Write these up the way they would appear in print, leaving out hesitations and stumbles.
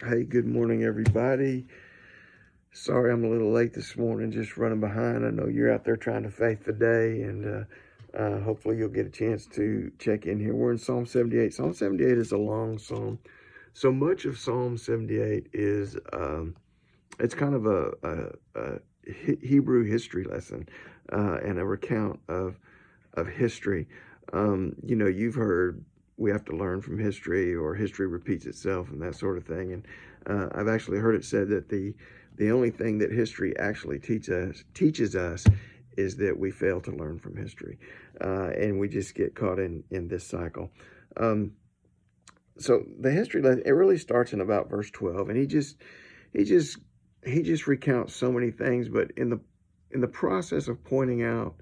Hey, good morning, everybody. Sorry I'm a little late this morning, just running behind. I know you're out there trying to faith the day, and hopefully you'll get a chance to check in here. We're in Psalm 78. Psalm 78 is a long psalm. So much of Psalm 78 is it's kind of a Hebrew history lesson and a recount of history. You've heard we have to learn from history, or history repeats itself, and that sort of thing. And I've actually heard it said that the only thing that history actually teaches us is that we fail to learn from history, and we just get caught in this cycle. Um, so the history lesson, it really starts in about verse 12, and he just he just recounts so many things, but in the process of pointing out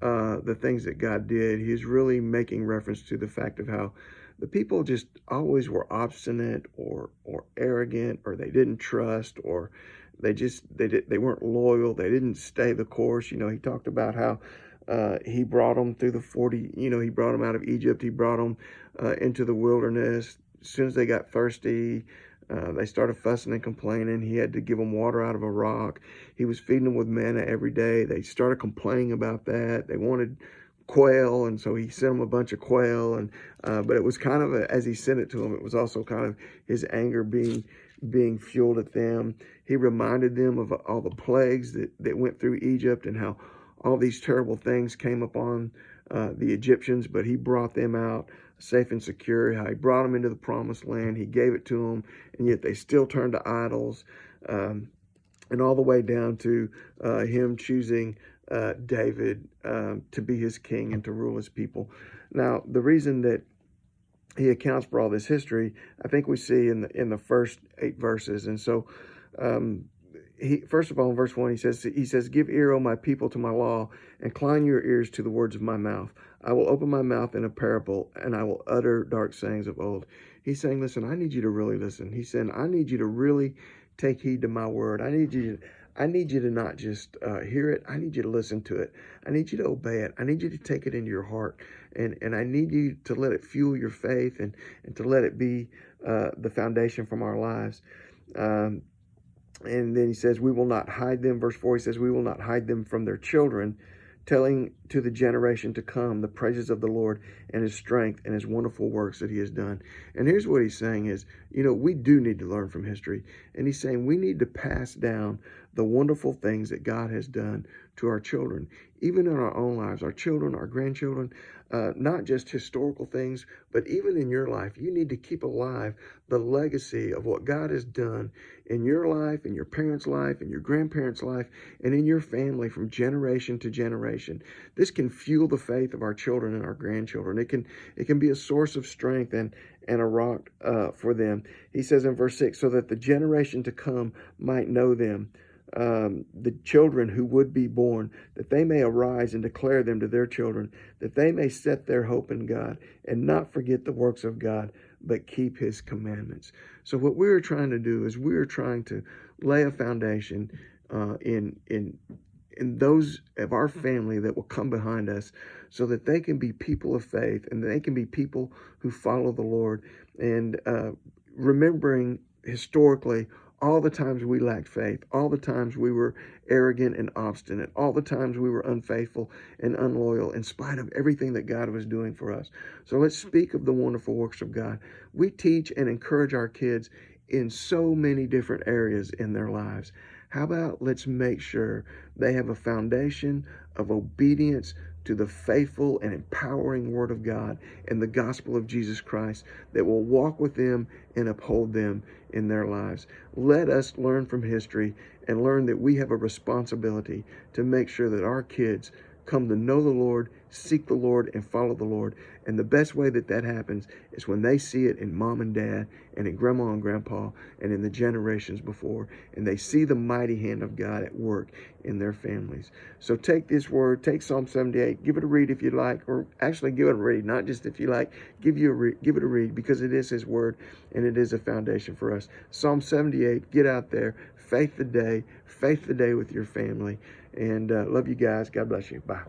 the things that God did, he's really making reference to the fact of how the people just always were obstinate or arrogant, or they didn't trust, or they weren't loyal. They didn't stay the course. He talked about how he brought them through the 40. He brought them out of Egypt. He brought them into the wilderness. As soon as they got thirsty, they started fussing and complaining. He had to give them water out of a rock. He was feeding them with manna every day. They started complaining about that. They wanted quail, and so he sent them a bunch of quail. And but it was kind of as he sent it to them, it was also kind of his anger being fueled at them. He reminded them of all the plagues that went through Egypt, and how all these terrible things came upon the Egyptians, but he brought them out safe and secure. How he brought them into the promised land. He gave it to them, and yet they still turned to idols. And all the way down to him choosing David to be his king and to rule his people. Now, the reason that he accounts for all this history, I think we see in the first 8 verses. And so, he first of all, in verse 1, he says, "Give ear, O my people, to my law, incline your ears to the words of my mouth. I will open my mouth in a parable, and I will utter dark sayings of old." He's saying, listen, I need you to really listen. He's saying, I need you to really take heed to my word. I need you to not just hear it. I need you to listen to it. I need you to obey it. I need you to take it into your heart, and I need you to let it fuel your faith, and to let it be the foundation from our lives. And then he says, we will not hide them. Verse 4, he says, we will not hide them from their children, telling to the generation to come the praises of the Lord and his strength and his wonderful works that he has done. And here's what he's saying is, we do need to learn from history. And he's saying we need to pass down the wonderful things that God has done to our children, even in our own lives, our children, our grandchildren, not just historical things, but even in your life. You need to keep alive the legacy of what God has done in your life, in your parents' life, in your grandparents' life, and in your family from generation to generation. This can fuel the faith of our children and our grandchildren. It can be a source of strength and a rock for them. He says in verse 6, so that the generation to come might know them, the children who would be born, that they may arise and declare them to their children, that they may set their hope in God and not forget the works of God, but keep his commandments. So what we're trying to do is we're trying to lay a foundation in those of our family that will come behind us, so that they can be people of faith, and they can be people who follow the Lord, and remembering historically all the times we lacked faith, all the times we were arrogant and obstinate, all the times we were unfaithful and unloyal in spite of everything that God was doing for us. So let's speak of the wonderful works of God. We teach and encourage our kids in so many different areas in their lives. How about let's make sure they have a foundation of obedience to the faithful and empowering Word of God and the gospel of Jesus Christ that will walk with them and uphold them in their lives. Let us learn from history and learn that we have a responsibility to make sure that our kids come to know the Lord, seek the Lord, and follow the Lord. And the best way that happens is when they see it in mom and dad, and in grandma and grandpa, and in the generations before, and they see the mighty hand of God at work in their families. So take this word, take Psalm 78, give it a read if you like, or actually give it a read, not just if you like, give it a read, because it is his word, and it is a foundation for us. Psalm 78, get out there, faith the day with your family. And love you guys. God bless you. Bye.